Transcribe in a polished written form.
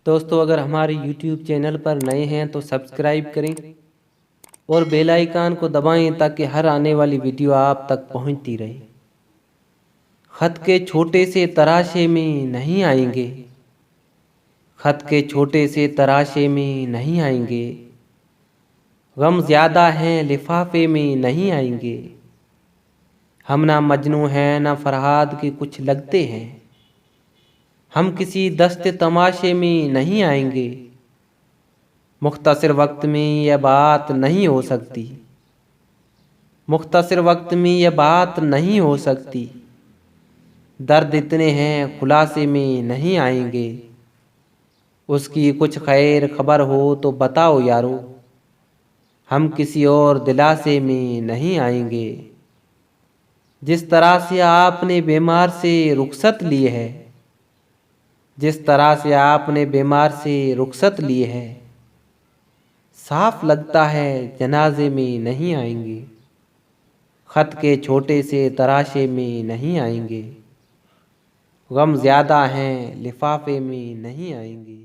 دوستو اگر ہمارے یوٹیوب چینل پر نئے ہیں تو سبسکرائب کریں اور بیل آئیکن کو دبائیں تاکہ ہر آنے والی ویڈیو آپ تک پہنچتی رہے۔ خط کے چھوٹے سے تراشے میں نہیں آئیں گے، خط کے چھوٹے سے تراشے میں نہیں آئیں گے، غم زیادہ ہیں لفافے میں نہیں آئیں گے، ہم نہ مجنوں ہیں نہ فرہاد کے کچھ لگتے ہیں، ہم کسی دست تماشے میں نہیں آئیں گے، مختصر وقت میں یہ بات نہیں ہو سکتی، مختصر وقت میں یہ بات نہیں ہو سکتی، درد اتنے ہیں خلاصے میں نہیں آئیں گے، اس کی کچھ خیر خبر ہو تو بتاؤ یارو، ہم کسی اور دلاسے میں نہیں آئیں گے، جس طرح سے آپ نے بیمار سے رخصت لی ہے، جس طرح سے آپ نے بیمار سے رخصت لی ہے، صاف لگتا ہے جنازے میں نہیں آئیں گے، خط کے چھوٹے سے تراشے میں نہیں آئیں گے، غم زیادہ ہیں لفافے میں نہیں آئیں گے۔